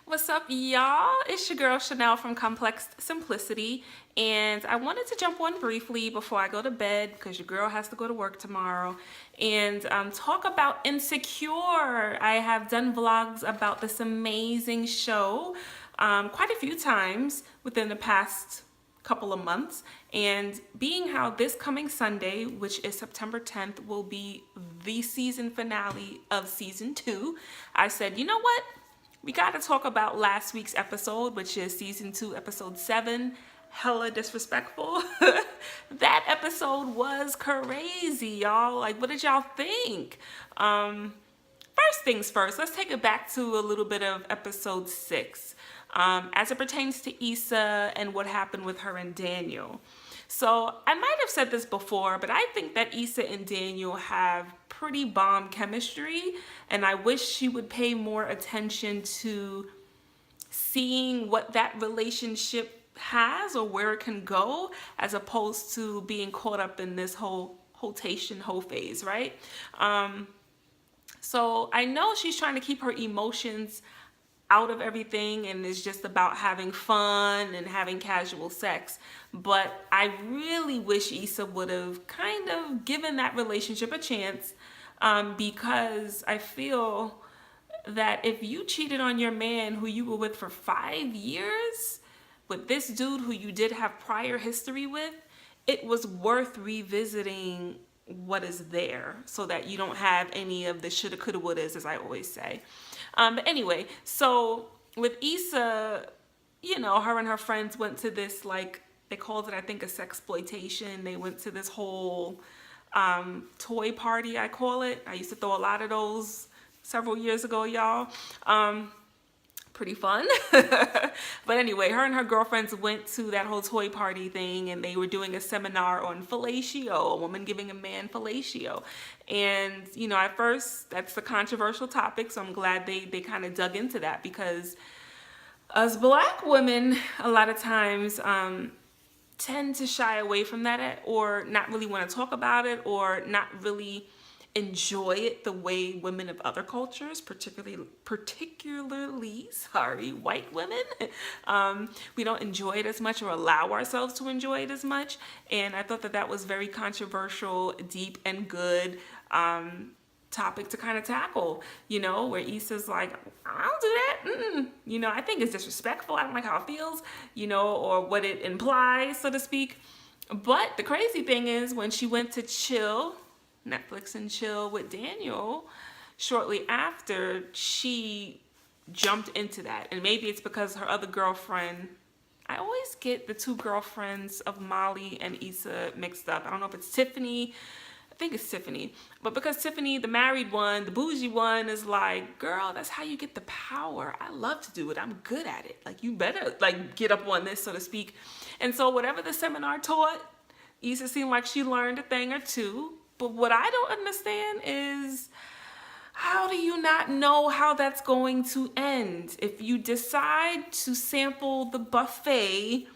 What's up, y'all? It's your girl Chanel from Complex Simplicity, and I wanted to jump on briefly before I go to bed because your girl has to go to work tomorrow and talk about Insecure. I have done vlogs about this amazing show quite a few times within the past couple of months, and being how this coming Sunday, which is September 10th, will be the season finale of season 2, I said, you know what? We got to talk about last week's episode, which is season 2, episode 7. Hella disrespectful. That episode was crazy, y'all. Like, what did y'all think? First things first, let's take it back to a little bit of episode 6 as it pertains to Issa and what happened with her and Daniel. So I might have said this before, but I think that Issa and Daniel have pretty bomb chemistry, and I wish she would pay more attention to seeing what that relationship has or where it can go, as opposed to being caught up in this whole whole phase, right? So I know she's trying to keep her emotions out of everything and is just about having fun and having casual sex. But I really wish Issa would have kind of given that relationship a chance, because I feel that if you cheated on your man who you were with for 5 years with this dude who you did have prior history with, it was worth revisiting what is there so that you don't have any of the shoulda, coulda, wouldas, as I always say. But anyway, so with Issa, you know, her and her friends went to this, like, they called it, I think, a sexploitation. They went to this whole toy party, I call it. I used to throw a lot of those several years ago, y'all. Pretty fun. But anyway, her and her girlfriends went to that whole toy party thing, and they were doing a seminar on fellatio, a woman giving a man fellatio. And, you know, at first, that's a controversial topic, so I'm glad they kind of dug into that, because us black women, a lot of times, tend to shy away from that, or not really want to talk about it, or not really enjoy it the way women of other cultures, particularly white women, we don't enjoy it as much or allow ourselves to enjoy it as much. And I thought that that was very controversial, deep, and good topic to kind of tackle, you know, where Issa's like, I don't do that. You know, I think it's disrespectful. I don't like how it feels, you know, or what it implies, so to speak. But the crazy thing is, when she went to chill, Netflix and chill with Daniel, shortly after, she jumped into that. And maybe it's because her other girlfriend, I always get the two girlfriends of Molly and Issa mixed up. I don't know if it's Tiffany. I think it's Tiffany. But because Tiffany, the married one, the bougie one, is like, girl, that's how you get the power. I love to do it. I'm good at it. Like, you better, like, get up on this, so to speak. And so whatever the seminar taught, Issa seemed like she learned a thing or two. But what I don't understand is, how do you not know how that's going to end? If you decide to sample the buffet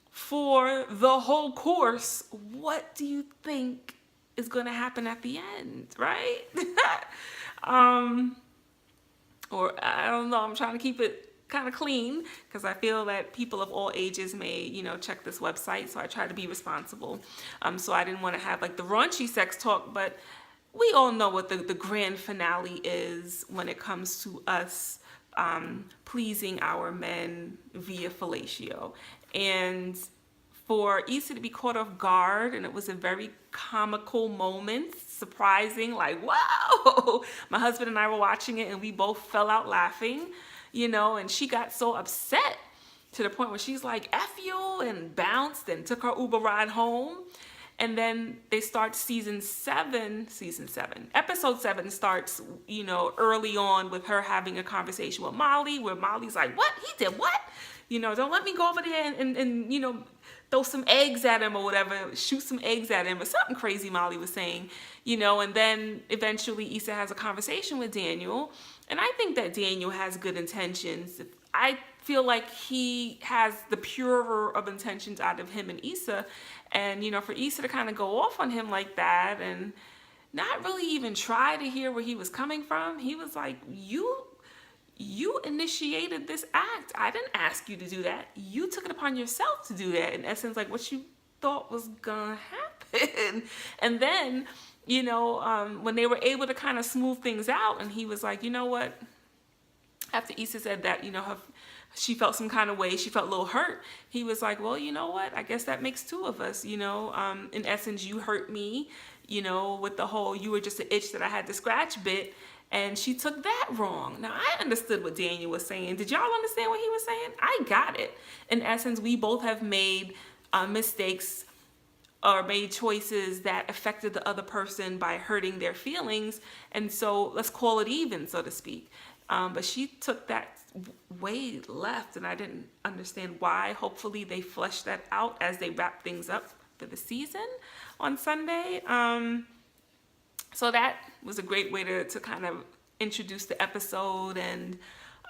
for the whole course, what do you think is going to happen at the end, right? Or I don't know, I'm trying to keep it kind of clean, because I feel that people of all ages may, you know, check this website, so I try to be responsible. So I didn't want to have like the raunchy sex talk, but we all know what the grand finale is when it comes to us pleasing our men via fellatio. And for Issa to be caught off guard, and it was a very comical moment, surprising, like, wow. My husband and I were watching it, and we both fell out laughing, you know, and she got so upset to the point where she's like, F you, and bounced and took her Uber ride home. And then they start season 7. Episode 7 starts, you know, early on with her having a conversation with Molly, where Molly's like, what? He did what? You know, don't let me go over there and you know, throw some eggs at him or whatever, shoot some eggs at him or something crazy Molly was saying, you know. And then eventually Issa has a conversation with Daniel. And I think that Daniel has good intentions. I feel like he has the purer of intentions out of him and Issa. And, you know, for Issa to kind of go off on him like that and not really even try to hear where he was coming from, he was like, you initiated this act. I didn't ask you to do that. You took it upon yourself to do that. In essence, like what you thought was gonna happen. And then, when they were able to kind of smooth things out, and he was like, you know what? After Issa said that, she felt some kind of way, she felt a little hurt. He was like, well, you know what? I guess that makes two of us, In essence, you hurt me, with the whole, you were just an itch that I had to scratch bit. And she took that wrong. Now, I understood what Daniel was saying. Did y'all understand what he was saying? I got it. In essence, we both have made mistakes or made choices that affected the other person by hurting their feelings. And so let's call it even, so to speak. But she took that way left, and I didn't understand why. Hopefully they flesh that out as they wrap things up for the season on Sunday. So that was a great way to kind of introduce the episode. And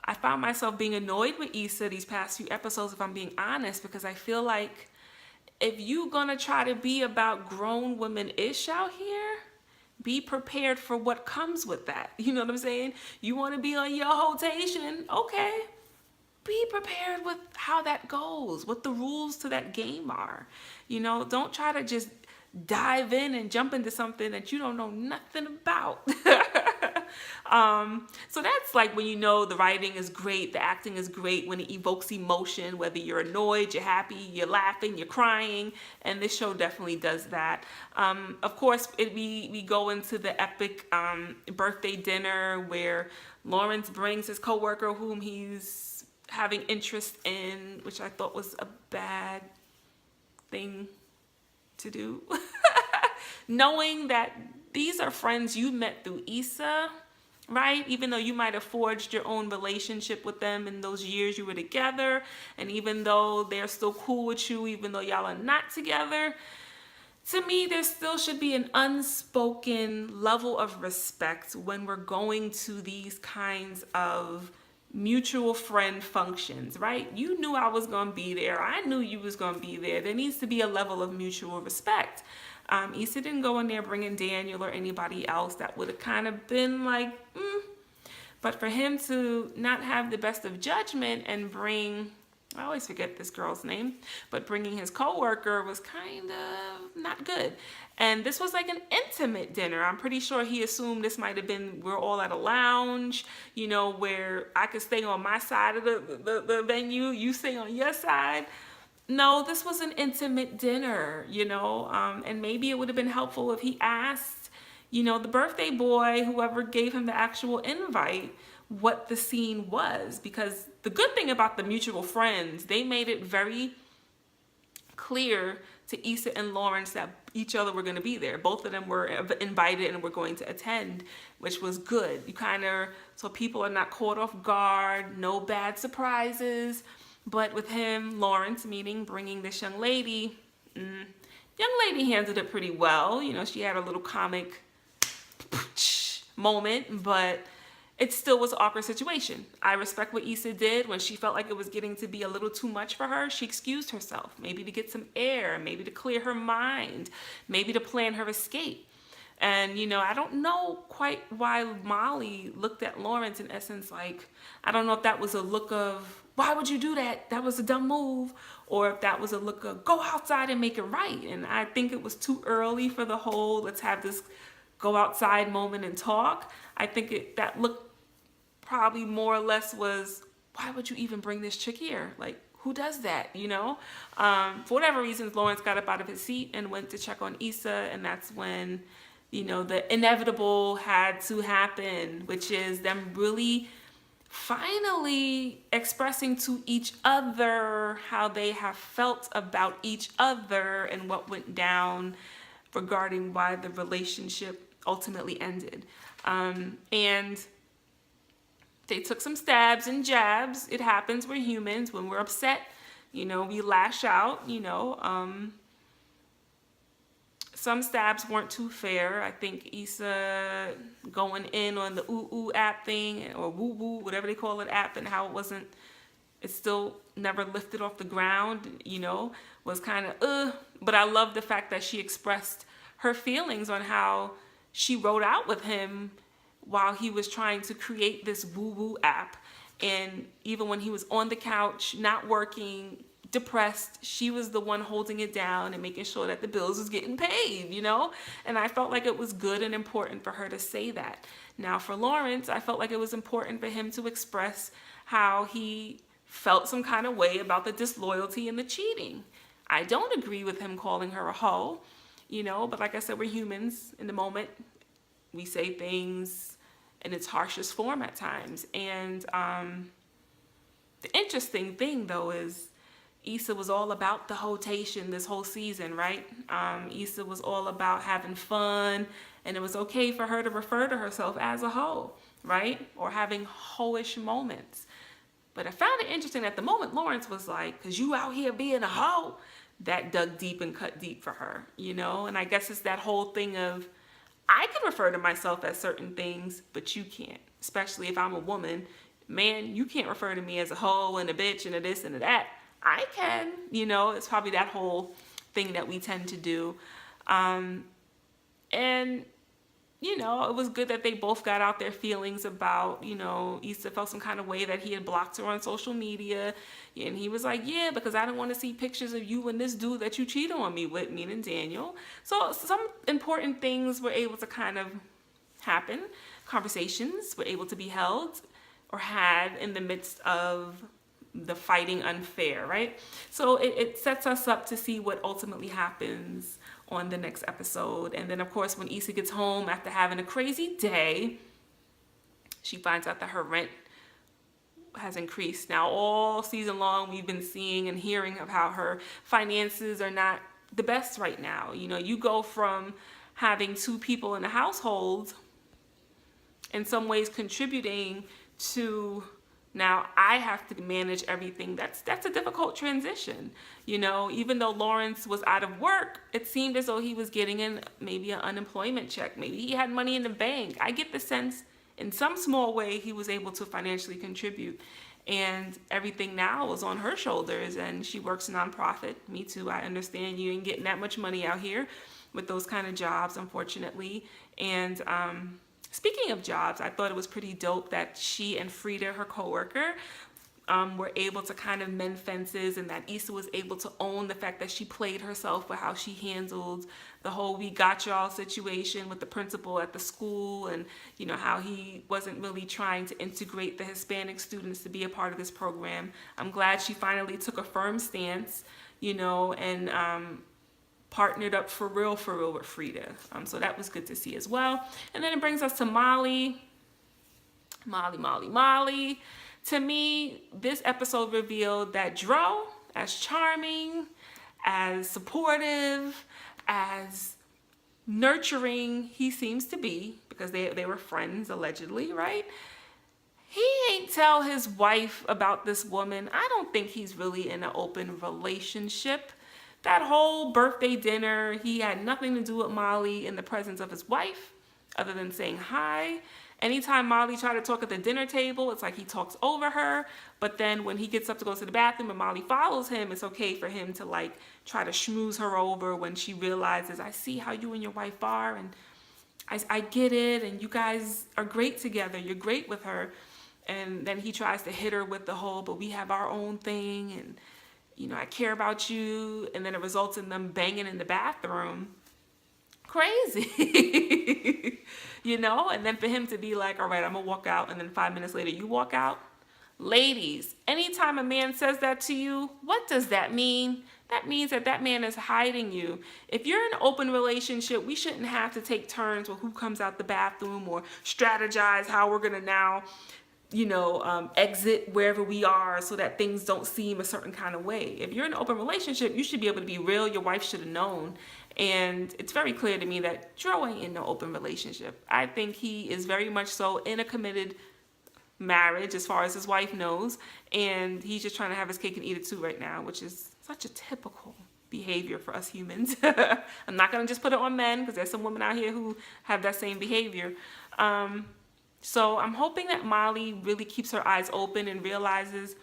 I found myself being annoyed with Issa these past few episodes, if I'm being honest, because I feel like if you're gonna try to be about grown women-ish out here, be prepared for what comes with that. You know what I'm saying? You want to be on your rotation, okay. Be prepared with how that goes, what the rules to that game are. Don't try to just dive in and jump into something that you don't know nothing about. So that's like when the writing is great, the acting is great, when it evokes emotion, whether you're annoyed, you're happy, you're laughing, you're crying, and this show definitely does that. Of course, we go into the epic birthday dinner where Lawrence brings his coworker whom he's having interest in, which I thought was a bad thing to do. Knowing that these are friends you met through Issa, right? Even though you might have forged your own relationship with them in those years you were together, and even though they're still cool with you, even though y'all are not together, to me, there still should be an unspoken level of respect when we're going to these kinds of mutual friend functions, right? You knew I was going to be there. I knew you was going to be there. There needs to be a level of mutual respect. Issa didn't go in there bringing Daniel or anybody else. That would have kind of been like, But for him to not have the best of judgment and bring, I always forget this girl's name, but bringing his coworker was kind of not good. And this was like an intimate dinner. I'm pretty sure he assumed this might have been, we're all at a lounge, where I could stay on my side of the venue, you stay on your side. No, this was an intimate dinner, and maybe it would have been helpful if he asked, the birthday boy, whoever gave him the actual invite, what the scene was. Because the good thing about the mutual friends, they made it very clear to Issa and Lawrence that each other were going to be there. Both of them were invited and were going to attend, which was good. So people are not caught off guard, no bad surprises. But with him, Lawrence, meaning bringing this young lady handled it pretty well. She had a little comic moment, but it still was an awkward situation. I respect what Issa did. When she felt like it was getting to be a little too much for her, she excused herself, maybe to get some air, maybe to clear her mind, maybe to plan her escape. And, I don't know quite why Molly looked at Lawrence in essence like, I don't know if that was a look of, why would you do that? That was a dumb move. Or if that was a look of, go outside and make it right. And I think it was too early for the whole, let's have this go outside moment and talk. I think that look probably more or less was, why would you even bring this chick here? Like, who does that, For whatever reasons, Lawrence got up out of his seat and went to check on Issa, and that's when, the inevitable had to happen, which is them really finally expressing to each other how they have felt about each other and what went down regarding why the relationship ultimately ended. And they took some stabs and jabs. It happens. We're humans. When we're upset, we lash out, Some stabs weren't too fair. I think Issa going in on the ooh app thing, or woo woo, whatever they call it, app, and how it still never lifted off the ground, was kind of But I love the fact that she expressed her feelings on how she rode out with him while he was trying to create this woo-woo app. And even when he was on the couch, not working, depressed, she was the one holding it down and making sure that the bills was getting paid, you know? And I felt like it was good and important for her to say that. Now for Lawrence, I felt like it was important for him to express how he felt some kind of way about the disloyalty and the cheating. I don't agree with him calling her a hoe, you know, but like I said, we're humans. In the moment, we say things in its harshest form at times. And the interesting thing, though, is Issa was all about the hotation this whole season, right? Issa was all about having fun, and it was okay for her to refer to herself as a hoe, right? Or having hoish moments. But I found it interesting at the moment Lawrence was like, "'Cause you out here being a hoe," that dug deep and cut deep for her, you know? And I guess it's that whole thing of, I can refer to myself as certain things, but you can't, especially if I'm a woman. Man, you can't refer to me as a hoe and a bitch and a this and a that. I can, you know, it's probably that whole thing that we tend to do. And, you know, it was good that they both got out their feelings about, you know, Issa felt some kind of way that he had blocked her on social media. And he was like, yeah, because I don't want to see pictures of you and this dude that you cheated on me with, meaning Daniel. So some important things were able to kind of happen. Conversations were able to be held or had in the midst of the fighting unfair, right? So it sets us up to see what ultimately happens on the next episode. And then, of course, when Issa gets home after having a crazy day, she finds out that her rent has increased. Now, all season long, we've been seeing and hearing of how her finances are not the best right now. You know, you go from having two people in the household, in some ways contributing, to now I have to manage everything. That's a difficult transition. You know, even though Lawrence was out of work, it seemed as though he was getting in maybe an unemployment check. Maybe he had money in the bank. I get the sense in some small way he was able to financially contribute. And everything now is on her shoulders, and she works a nonprofit. Me too. I understand you ain't getting that much money out here with those kind of jobs, unfortunately. And speaking of jobs, I thought it was pretty dope that she and Frida, her coworker, were able to kind of mend fences, and that Issa was able to own the fact that she played herself for how she handled the whole "we got y'all" situation with the principal at the school, and you know how he wasn't really trying to integrate the Hispanic students to be a part of this program. I'm glad she finally took a firm stance, you know, and partnered up for real with Frida. So that was good to see as well. And then it brings us to Molly. To me, this episode revealed that Dro, as charming, as supportive, as nurturing he seems to be, because they were friends allegedly, right? He ain't tell his wife about this woman. I don't think he's really in an open relationship. That whole birthday dinner, he had nothing to do with Molly in the presence of his wife, other than saying hi. Anytime Molly tried to talk at the dinner table, it's like he talks over her. But then when he gets up to go to the bathroom and Molly follows him, it's okay for him to like try to schmooze her over when she realizes, I see how you and your wife are, and I get it, and you guys are great together. You're great with her. And then he tries to hit her with the whole, but we have our own thing, and you know, I care about you. And then it results in them banging in the bathroom. Crazy. You know, and then for him to be like, all right, I'm gonna walk out, and then 5 minutes later you walk out. Ladies, anytime a man says that to you, what does that mean? That means that that man is hiding you. If you're in an open relationship, we shouldn't have to take turns with who comes out the bathroom or strategize how we're gonna now, you know, exit wherever we are so that things don't seem a certain kind of way. If you're in an open relationship, you should be able to be real. Your wife should have known. And it's very clear to me that Dro ain't in no open relationship. I think he is very much so in a committed marriage as far as his wife knows. And he's just trying to have his cake and eat it too right now, which is such a typical behavior for us humans. I'm not going to just put it on men, because there's some women out here who have that same behavior. So I'm hoping that Molly really keeps her eyes open and realizes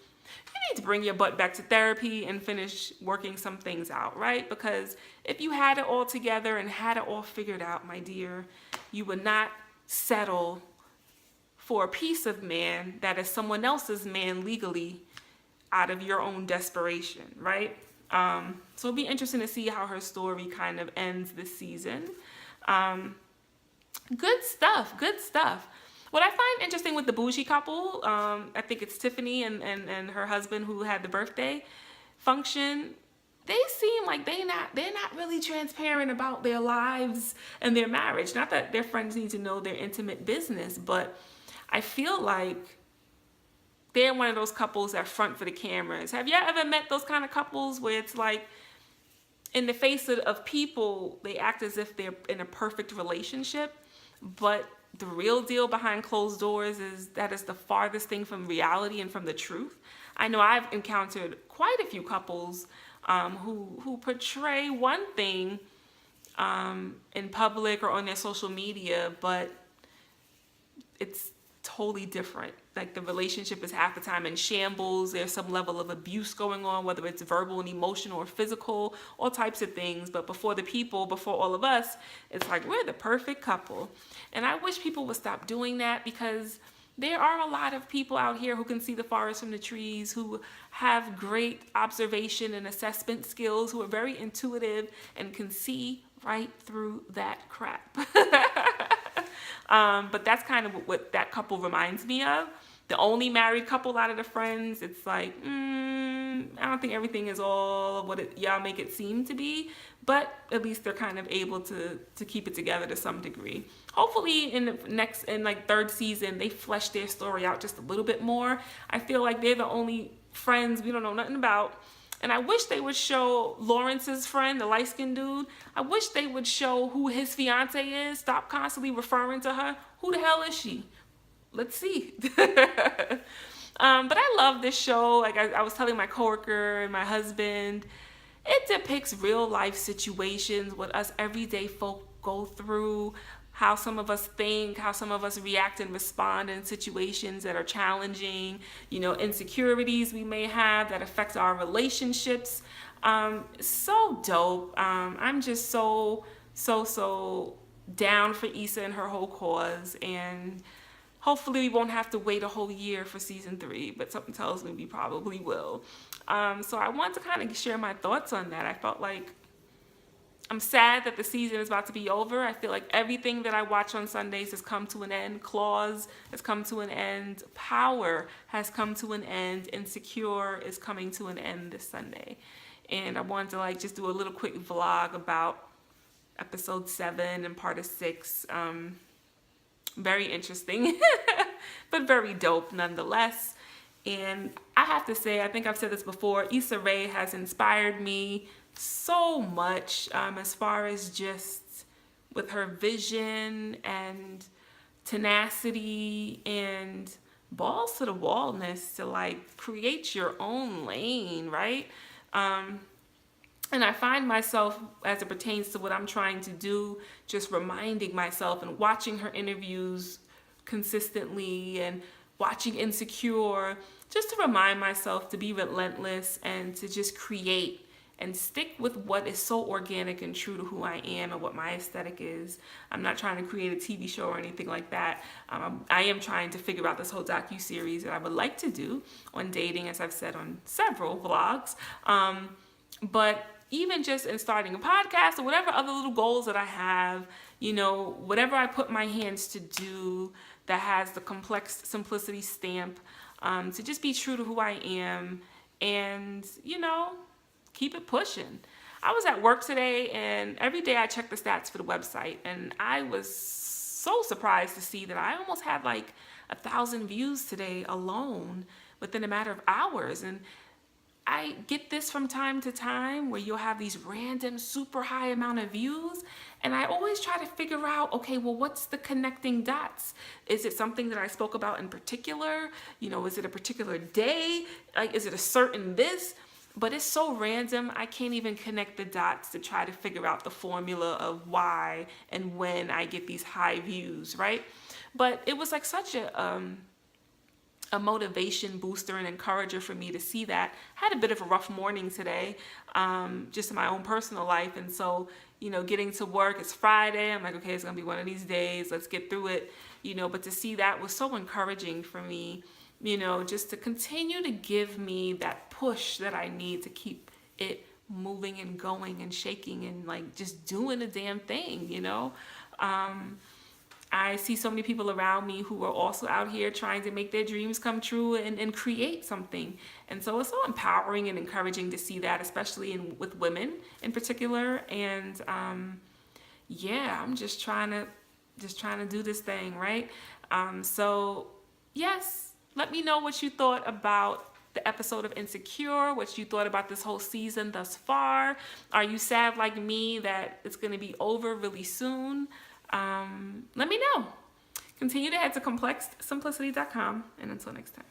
you need to bring your butt back to therapy and finish working some things out, right? Because if you had it all together and had it all figured out, my dear, you would not settle for a piece of man that is someone else's man legally out of your own desperation, right? So it'll be interesting to see how her story kind of ends this season. Good stuff, good stuff. What I find interesting with the bougie couple, I think it's Tiffany and her husband who had the birthday function. They seem like they're not really transparent about their lives and their marriage. Not that their friends need to know their intimate business, but I feel like they're one of those couples that front for the cameras. Have you ever met those kind of couples where it's like, in the face of people, they act as if they're in a perfect relationship, but the real deal behind closed doors is the farthest thing from reality and from the truth. I know I've encountered quite a few couples who portray one thing in public or on their social media, but it's totally different. Like the relationship is half the time in shambles. There's some level of abuse going on, whether it's verbal and emotional or physical, all types of things. But before the people, before all of us, it's like we're the perfect couple. And I wish people would stop doing that, because there are a lot of people out here who can see the forest from the trees, who have great observation and assessment skills, who are very intuitive and can see right through that crap. But that's kind of what that couple reminds me of. The only married couple out of the friends, it's like, I don't think everything is all what y'all make it seem to be, but at least they're kind of able to keep it together to some degree. Hopefully in the third season, they flesh their story out just a little bit more. I feel like they're the only friends we don't know nothing about. And I wish they would show Lawrence's friend, the light-skinned dude. I wish they would show who his fiance is. Stop constantly referring to her. Who the hell is she? Let's see. But I love this show. Like I was telling my coworker and my husband, it depicts real life situations, what us everyday folk go through, how some of us think, how some of us react and respond in situations that are challenging, insecurities we may have that affect our relationships. So dope. I'm just so down for Issa and her whole cause, and hopefully we won't have to wait a whole year for season 3, but something tells me we probably will. So I want to kind of share my thoughts on that. I felt like I'm sad that the season is about to be over. I feel like everything that I watch on Sundays has come to an end. Claws has come to an end. Power has come to an end. Insecure is coming to an end this Sunday. And I wanted to just do a little quick vlog about episode 7 and part of 6. Very interesting, but very dope nonetheless. And I have to say, I think I've said this before, Issa Rae has inspired me so much as far as just with her vision and tenacity and balls to the wallness to create your own lane, right? And I find myself, as it pertains to what I'm trying to do, just reminding myself and watching her interviews consistently and watching Insecure, just to remind myself to be relentless and to just create and stick with what is so organic and true to who I am and what my aesthetic is. I'm not trying to create a TV show or anything like that. I am trying to figure out this whole docuseries that I would like to do on dating, as I've said on several vlogs. But even just in starting a podcast or whatever other little goals that I have, whatever I put my hands to do that has the complex simplicity stamp, to just be true to who I am and, keep it pushing. I was at work today, and every day I check the stats for the website, and I was so surprised to see that I almost had 1,000 views today alone within a matter of hours. And I get this from time to time where you'll have these random super high amount of views, and I always try to figure out, okay, well, what's the connecting dots? Is it something that I spoke about in particular? Is it a particular day? Is it a certain this? But it's so random, I can't even connect the dots to try to figure out the formula of why and when I get these high views, right? But it was such a a motivation booster and encourager for me to see that. Had a bit of a rough morning today, just in my own personal life. And so, getting to work, it's Friday. I'm like, okay, it's going to be one of these days. Let's get through it, but to see that was so encouraging for me, just to continue to give me that push that I need to keep it moving and going and shaking and like just doing the damn thing, I see so many people around me who are also out here trying to make their dreams come true and create something. And so it's so empowering and encouraging to see that, especially with women in particular. And yeah, I'm just trying to do this thing, right? So yes, let me know what you thought about the episode of Insecure, what you thought about this whole season thus far. Are you sad like me that it's going to be over really soon? Let me know. Continue to head to complexsimplicity.com, and until next time.